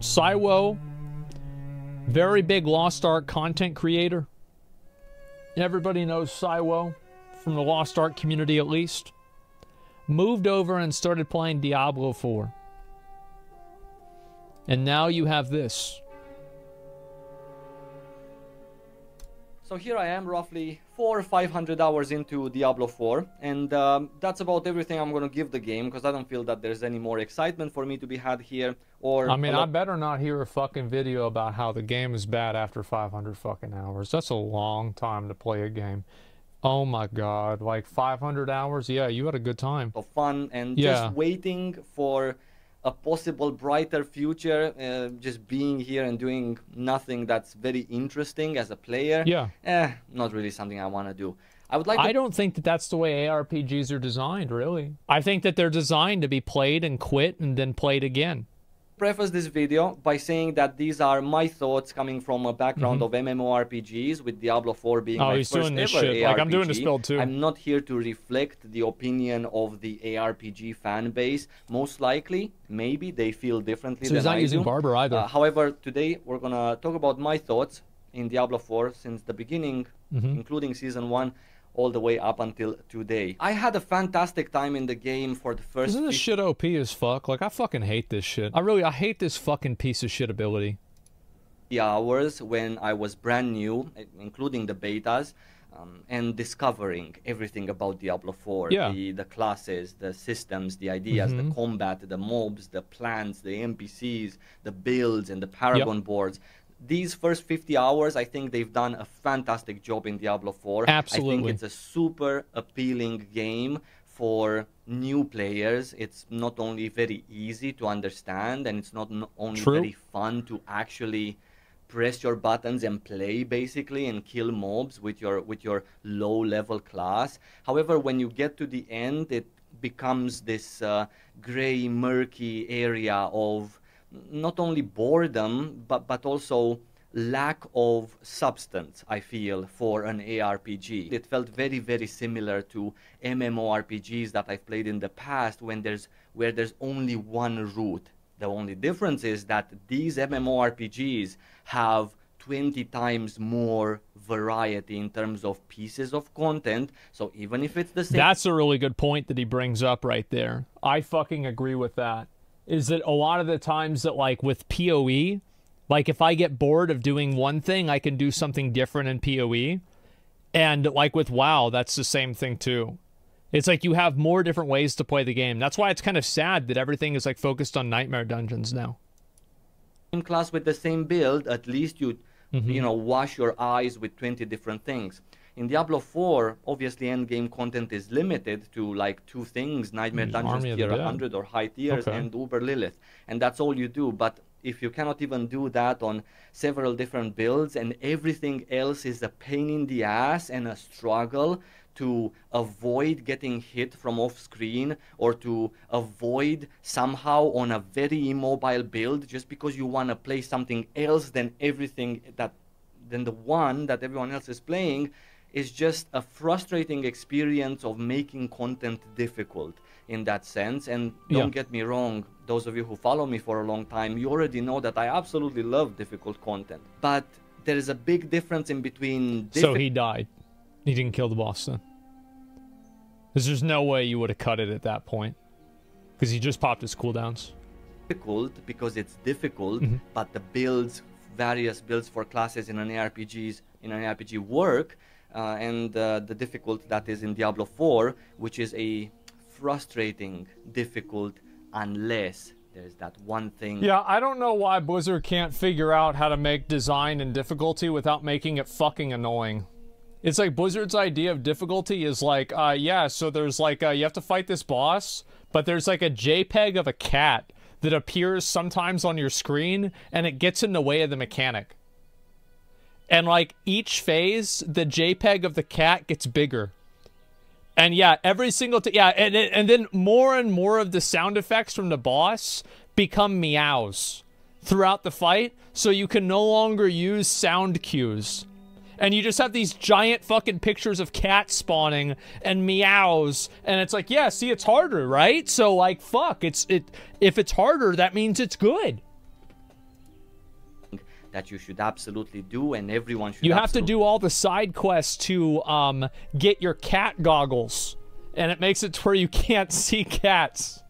Cywo, very big Lost Ark content creator. Everybody knows Cywo, from the Lost Ark community at least. Moved over and started playing Diablo 4. And now you have this. So here I am, roughly 400 or 500 hours into Diablo 4, and that's about everything I'm going to give the game, because I don't feel that there's any more excitement for me to be had here. Or I mean, I better not hear a fucking video about how the game is bad after 500 fucking hours. That's a long time to play a game. Oh my god, like 500 hours? Yeah, you had a good time. Of fun, and just waiting for a possible brighter future, just being here and doing nothing that's very interesting as a player. Yeah. Not really something I want to do. I don't think that that's the way ARPGs are designed, really. I think that they're designed to be played and quit and then played again. Preface this video by saying that these are my thoughts coming from a background of MMORPGs, with Diablo 4 being my first ever ARPG. Like, I'm doing this build too. I'm not here to reflect the opinion of the ARPG fan base. Most likely, maybe they feel differently than I do. So he's not using Barber either. However, today we're gonna talk about my thoughts in Diablo 4 since the beginning, including Season 1. All the way up until today. I had a fantastic time in the game for the first... Isn't this shit OP as fuck? Like, I fucking hate this shit. I hate this fucking piece of shit ability. Hours when I was brand new, including the betas, and discovering everything about Diablo 4. Yeah. The classes, the systems, the ideas, the combat, the mobs, the plants, the NPCs, the builds, and the Paragon boards. These first 50 hours, I think they've done a fantastic job in Diablo 4. Absolutely. I think it's a super appealing game for new players. It's not only very easy to understand, and it's not only very fun to actually press your buttons and play, basically, and kill mobs with your low-level class. However, when you get to the end, it becomes this gray, murky area of not only boredom, but also lack of substance, I feel, for an ARPG. It felt very, very similar to MMORPGs that I've played in the past, where there's only one route. The only difference is that these MMORPGs have 20 times more variety in terms of pieces of content. So even if it's the same... That's a really good point that he brings up right there. I fucking agree with that. Is that a lot of the times that, like, with PoE, like, if I get bored of doing one thing, I can do something different in PoE. And, like, with WoW, that's the same thing, too. It's like you have more different ways to play the game. That's why it's kind of sad that everything is, like, focused on Nightmare Dungeons now. Same class with the same build, at least you know, wash your eyes with 20 different things. In Diablo 4, obviously endgame content is limited to like 2 things, Nightmare Dungeons tier 100 or high tiers, and Uber Lilith. And that's all you do. But if you cannot even do that on several different builds, and everything else is a pain in the ass and a struggle to avoid getting hit from off screen, or to avoid somehow on a very immobile build just because you want to play something else than the one that everyone else is playing, is just a frustrating experience of making content difficult in that sense. And don't get me wrong, those of you who follow me for a long time, you already know that I absolutely love difficult content. But there is a big difference in between... So he died. He didn't kill the boss then? Because there's no way you would have cut it at that point. Because he just popped his cooldowns. Difficult because it's difficult, but the builds, various builds for classes in an RPG work. And the difficult that is in Diablo 4, which is a frustrating difficult unless there's that one thing. Yeah, I don't know why Blizzard can't figure out how to make design and difficulty without making it fucking annoying. It's like Blizzard's idea of difficulty is like, yeah, so there's like, you have to fight this boss, but there's like a JPEG of a cat that appears sometimes on your screen, and it gets in the way of the mechanic. And, like, each phase, the JPEG of the cat gets bigger. And, yeah, every single... and then more and more of the sound effects from the boss become meows throughout the fight, so you can no longer use sound cues. And you just have these giant fucking pictures of cats spawning and meows, and it's like, yeah, see, it's harder, right? So, like, fuck, if it's harder, that means it's good. that you should absolutely do, and everyone should. You have to do all the side quests to get your cat goggles, and it makes it to where you can't see cats.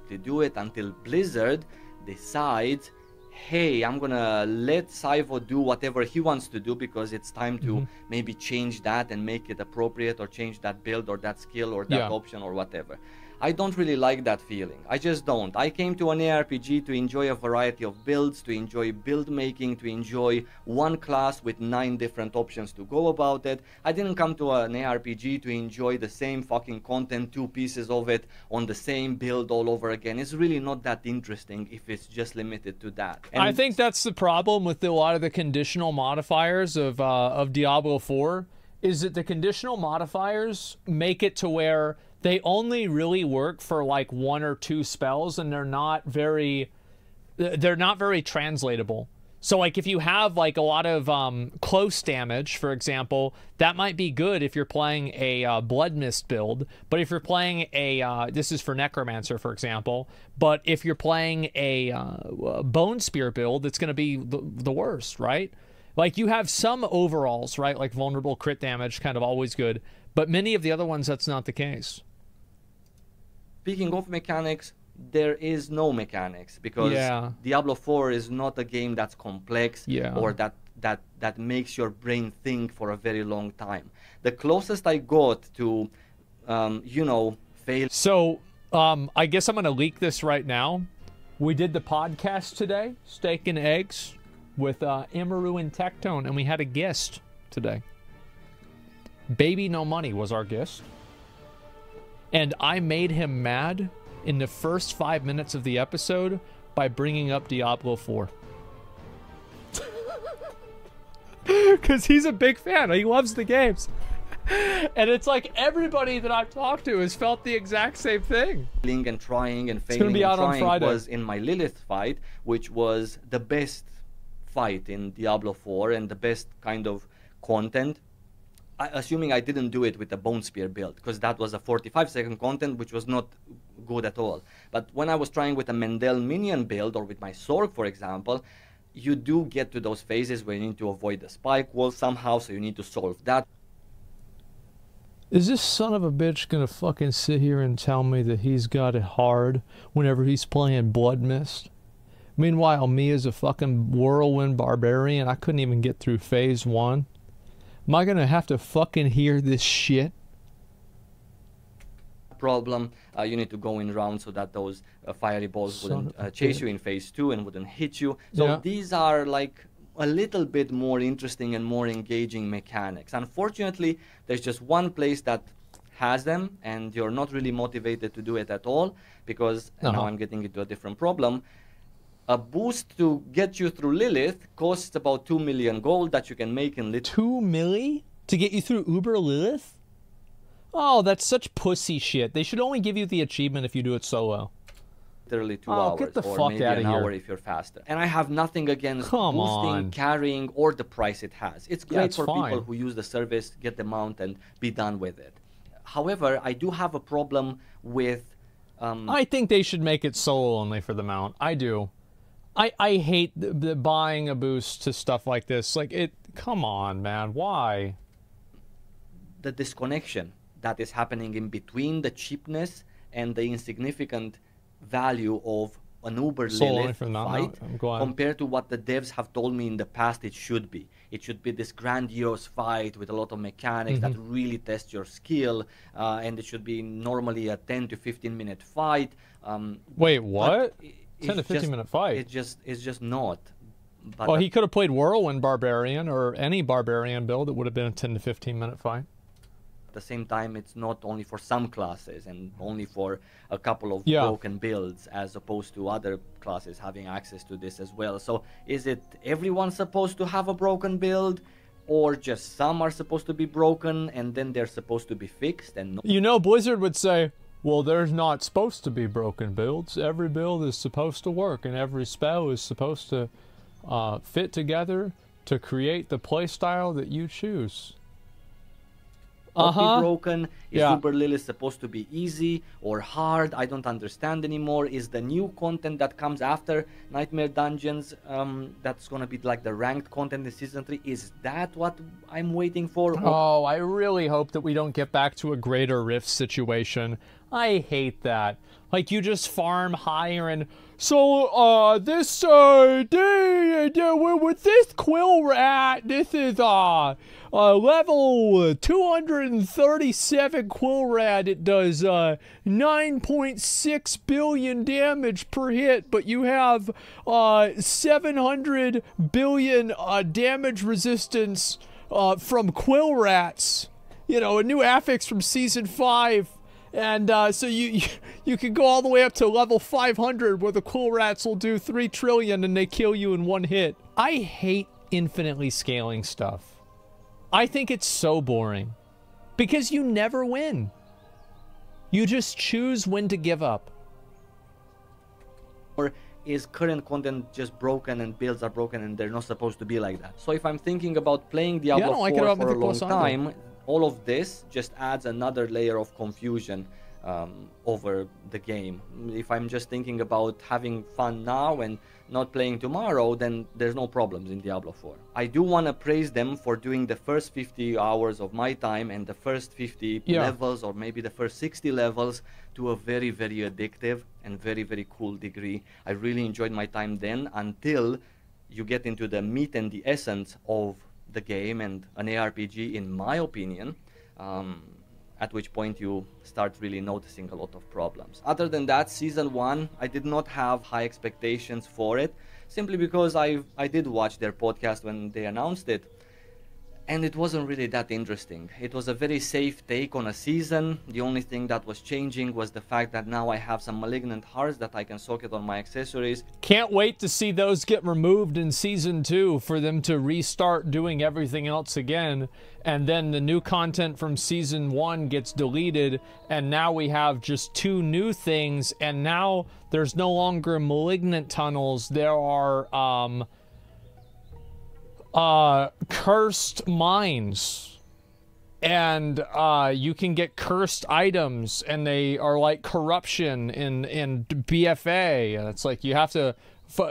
To do it until Blizzard decides, hey, I'm gonna let Saivo do whatever he wants to do because it's time to maybe change that and make it appropriate, or change that build or that skill or that option or whatever. I don't really like that feeling. I just don't. I came to an ARPG to enjoy a variety of builds, to enjoy build making, to enjoy one class with 9 different options to go about it. I didn't come to an ARPG to enjoy the same fucking content, 2 pieces of it on the same build all over again. It's really not that interesting if it's just limited to that. And I think that's the problem with a lot of the conditional modifiers of Diablo 4, is that the conditional modifiers make it to where they only really work for like 1 or 2 spells, and they're not very translatable. So like if you have like a lot of close damage, for example, that might be good if you're playing a Blood Mist build. But if you're playing a, this is for Necromancer, for example, but if you're playing a Bone Spear build, it's going to be the worst, right? Like you have some overalls, right? Like vulnerable crit damage, kind of always good. But many of the other ones, that's not the case. Speaking of mechanics, there is no mechanics, because Diablo 4 is not a game that's complex or that makes your brain think for a very long time. The closest I got to, you know, fail. So, I guess I'm going to leak this right now. We did the podcast today, Steak and Eggs, with Amaru and Tectone, and we had a guest today. Baby No Money was our guest. And I made him mad in the first 5 minutes of the episode by bringing up Diablo 4. Because he's a big fan. He loves the games. And it's like everybody that I've talked to has felt the exact same thing. And trying and failing and trying was in my Lilith fight, which was the best fight in Diablo 4 and the best kind of content. Assuming I didn't do it with the Bone Spear build, because that was a 45-second content, which was not good at all. But when I was trying with a Mendel Minion build, or with my Sorg, for example, you do get to those phases where you need to avoid the spike wall somehow, so you need to solve that. Is this son of a bitch gonna fucking sit here and tell me that he's got it hard whenever he's playing Blood Mist? Meanwhile, me as a fucking Whirlwind Barbarian, I couldn't even get through phase 1. Am I gonna have to fucking hear this shit? Problem, you need to go in round so that those fiery balls wouldn't chase you in phase 2 and wouldn't hit you. So these are like a little bit more interesting and more engaging mechanics. Unfortunately, there's just one place that has them, and you're not really motivated to do it at all, because now I'm getting into a different problem. A boost to get you through Lilith costs about 2 million gold that you can make in Lilith. 2 milli? To get you through Uber Lilith? Oh, that's such pussy shit. They should only give you the achievement if you do it solo. Literally 2 hours, get the or fuck maybe out an of here. hour if you're faster. And I have nothing against boosting, carrying, or the price it has. It's great for people who use the service, get the mount, and be done with it. However, I do have a problem with... I think they should make it solo only for the mount. I do. I hate the buying a boost to stuff like this. Like, come on, man. Why? The disconnection that is happening in between the cheapness and the insignificant value of an Uber Lilith fight compared to what the devs have told me in the past it should be. It should be this grandiose fight with a lot of mechanics that really test your skill, and it should be normally a 10 to 15 minute fight. Wait, what? 10 to 15 minute fight? It's just not. But well, he could have played Whirlwind Barbarian or any Barbarian build. It would have been a 10 to 15 minute fight. At the same time, it's not only for some classes and only for a couple of broken builds, as opposed to other classes having access to this as well. So is it everyone supposed to have a broken build, or just some are supposed to be broken and then they're supposed to be fixed? And you know, Blizzard would say, well, there's not supposed to be broken builds. Every build is supposed to work, and every spell is supposed to fit together to create the playstyle that you choose. not be broken? Is Yeah. Uber Lily supposed to be easy or hard? I don't understand anymore. Is the new content that comes after Nightmare Dungeons, that's gonna be like the ranked content in Season 3, is that what I'm waiting for? Oh, I really hope that we don't get back to a Greater Rift situation. I hate that. Like, you just farm higher and... So, with this Quill Rat, this is, level 237 Quill Rat. It does, 9.6 billion damage per hit, but you have, 700 billion, damage resistance, from Quill Rats. You know, a new affix from Season 5. And so you can go all the way up to level 500 where the Quill Rats will do 3 trillion and they kill you in one hit. I hate infinitely scaling stuff. I think it's so boring. Because you never win. You just choose when to give up. Or is current content just broken and builds are broken and they're not supposed to be like that? So if I'm thinking about playing Diablo 4 for a long time, all of this just adds another layer of confusion over the game. If I'm just thinking about having fun now and not playing tomorrow, then there's no problems in Diablo 4. I do want to praise them for doing the first 50 hours of my time and the first 50 levels, or maybe the first 60 levels, to a very, very addictive and very, very cool degree. I really enjoyed my time then until you get into the meat and the essence of the game and an ARPG, in my opinion, at which point you start really noticing a lot of problems. Other than that, Season 1, I did not have high expectations for it, simply because I did watch their podcast when they announced it, and it wasn't really that interesting. It was a very safe take on a season. The only thing that was changing was the fact that now I have some malignant hearts that I can socket on my accessories. Can't wait to see those get removed in Season 2 for them to restart doing everything else again. And then the new content from Season 1 gets deleted, and now we have just 2 new things, and now there's no longer malignant tunnels. There are, cursed mines, and you can get cursed items, and they are like corruption in BFA. And it's like you have to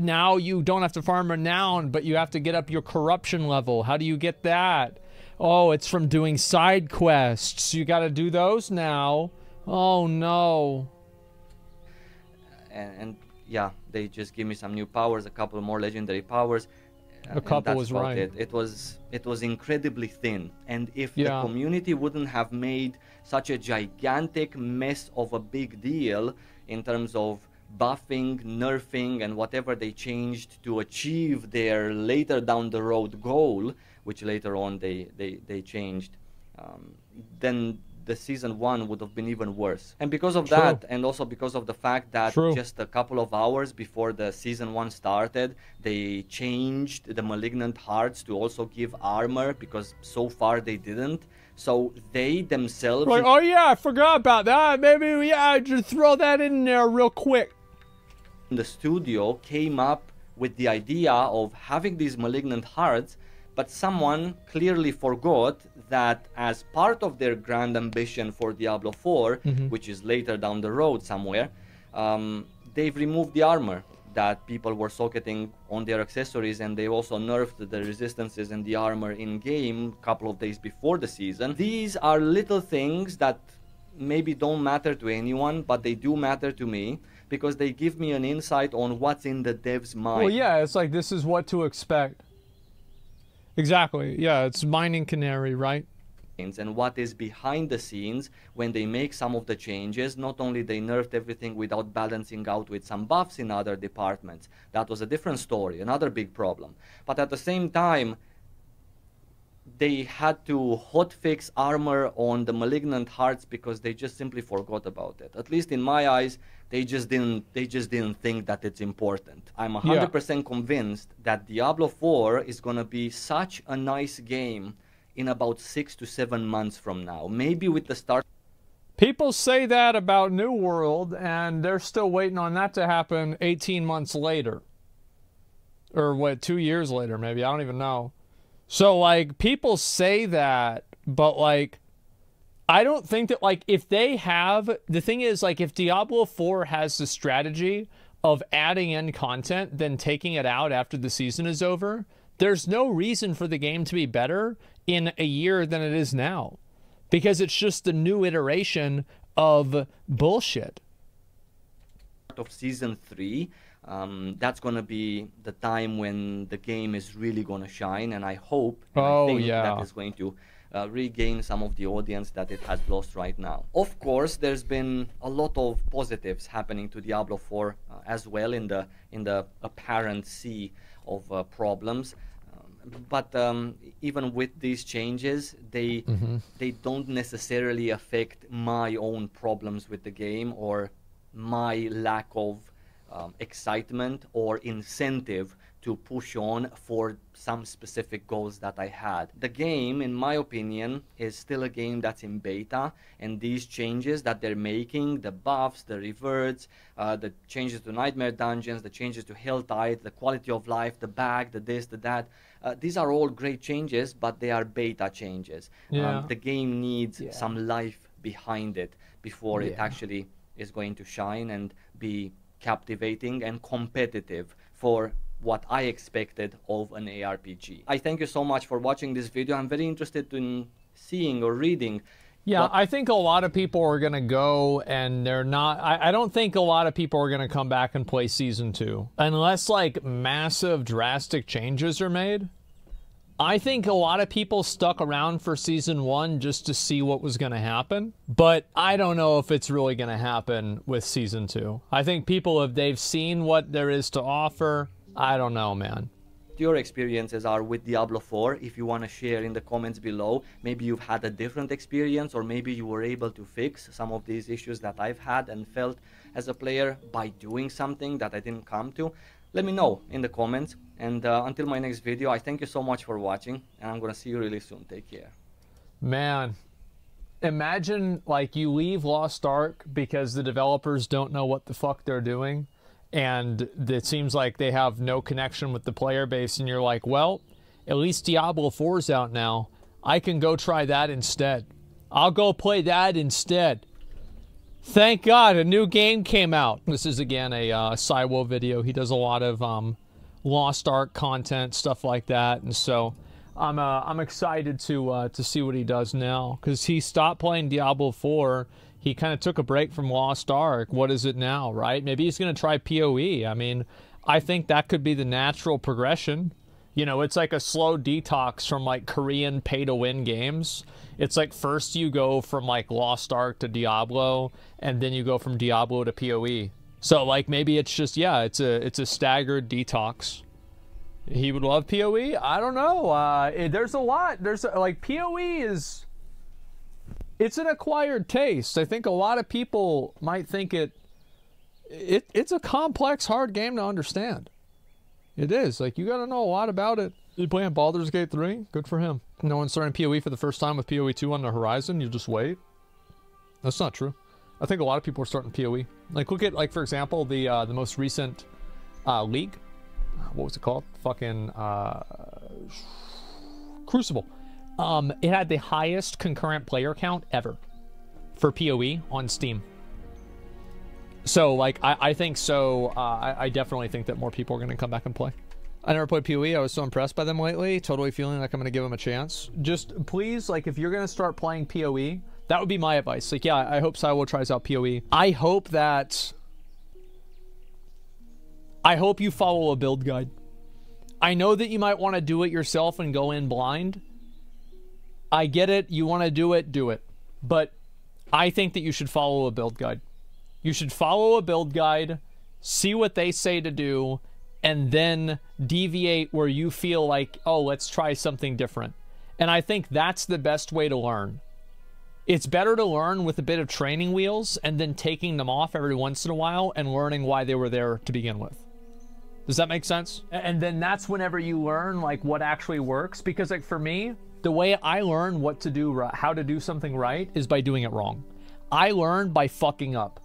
now you don't have to farm renown, but you have to get up your corruption level. How do you get that? Oh, it's from doing side quests. You got to do those now. Oh no. And yeah, they just give me some new powers, a couple more legendary powers. A couple was right. It was incredibly thin, and if the community wouldn't have made such a gigantic mess of a big deal in terms of buffing, nerfing, and whatever they changed to achieve their later down the road goal, which later on they changed, then the Season 1 would have been even worse. And because of that, and also because of the fact that just a couple of hours before the Season 1 started, they changed the Malignant Hearts to also give armor, because so far they didn't. So they themselves... Like, oh yeah, I forgot about that. Maybe, just throw that in there real quick. The studio came up with the idea of having these Malignant Hearts, but someone clearly forgot that as part of their grand ambition for Diablo 4, which is later down the road somewhere, they've removed the armor that people were socketing on their accessories, and they also nerfed the resistances and the armor in-game a couple of days before the season. These are little things that maybe don't matter to anyone, but they do matter to me, because they give me an insight on what's in the dev's mind. Well, yeah, it's like, this is what to expect. Exactly. Yeah, it's mining canary, right? And what is behind the scenes when they make some of the changes. Not only they nerfed everything without balancing out with some buffs in other departments. That was a different story, another big problem. But at the same time, they had to hotfix armor on the Malignant Hearts because they just simply forgot about it. At least in my eyes, they just didn't think that it's important. I'm 100% convinced that Diablo 4 is going to be such a nice game in about 6 to 7 months from now. Maybe with the start... People say that about New World, and they're still waiting on that to happen 18 months later. Or what, 2 years later maybe, I don't even know. So, like, people say that, but, like, I don't think that, like, if they have, the thing is, like, if Diablo 4 has the strategy of adding in content, then taking it out after the season is over, there's no reason for the game to be better in a year than it is now. Because it's just the new iteration of bullshit. Of season 3, that's going to be the time when the game is really going to shine, and I hope and I think that is going to regain some of the audience that it has lost right now. Of course, there's been a lot of positives happening to Diablo 4 as well in the apparent sea of problems. But even with these changes, they don't necessarily affect my own problems with the game or my lack of excitement or incentive to push on for some specific goals that I had. The game, in my opinion, is still a game that's in beta, and these changes that they're making, the buffs, the reverts, the changes to nightmare dungeons, the changes to Helltide, the quality of life, the bag, the this, the that, these are all great changes, but they are beta changes. The game needs some life behind it before it actually is going to shine and be captivating and competitive for what I expected of an ARPG. I thank you so much for watching this video. I'm very interested in seeing or reading. Yeah, I think a lot of people are going to go and they're not... I don't think a lot of people are going to come back and play Season 2. Unless, like, massive, drastic changes are made. I think a lot of people stuck around for Season 1 just to see what was going to happen. But I don't know if it's really going to happen with Season 2. I think people, if they've seen what there is to offer, I don't know, man. Your experiences are with Diablo 4. If you want to share in the comments below, maybe you've had a different experience, or maybe you were able to fix some of these issues that I've had and felt as a player by doing something that I didn't come to. Let me know in the comments, and until my next video, I thank you so much for watching, and I'm gonna see you really soon. Take care. Man, imagine, like, you leave Lost Ark because the developers don't know what the fuck they're doing, and it seems like they have no connection with the player base, and you're like, well, at least Diablo 4's out now. I can go try that instead. I'll go play that instead. Thank God a new game came out. This is, again, a Cywo video. He does a lot of Lost Ark content, stuff like that, and so I'm excited to see what he does now, because he stopped playing Diablo 4. He kind of took a break from Lost Ark. What is it now, right? Maybe he's going to try PoE. I mean, I think that could be the natural progression. You know, it's like a slow detox from, like, Korean pay-to-win games. It's like first you go from, like, Lost Ark to Diablo, and then you go from Diablo to PoE. So, like, maybe it's just, yeah, it's a staggered detox. He would love PoE? I don't know. There's a lot. Like, PoE is... It's an acquired taste. I think a lot of people might think it's a complex, hard game to understand. It is. Like, you gotta know a lot about it. You playing Baldur's Gate 3? Good for him. No one's starting PoE for the first time with PoE 2 on the horizon. You just wait. That's not true. I think a lot of people are starting PoE. Like, look at, like, for example, the most recent League. What was it called? Fucking Crucible. It had the highest concurrent player count ever for PoE on Steam. So, like, I think so. I definitely think that more people are going to come back and play. I never played PoE. I was so impressed by them lately. Totally feeling like I'm going to give them a chance. Just please, like, if you're going to start playing PoE, that would be my advice. Like, yeah, I hope Cywo tries out PoE. I hope you follow a build guide. I know that you might want to do it yourself and go in blind. I get it. You want to do it. But I think that you should follow a build guide. You should follow a build guide, see what they say to do, and then deviate where you feel like, oh, let's try something different. And I think that's the best way to learn. It's better to learn with a bit of training wheels and then taking them off every once in a while and learning why they were there to begin with. Does that make sense? And then that's whenever you learn, like, what actually works. Because, like, for me, the way I learn what to do, how to do something right, is by doing it wrong. I learn by fucking up.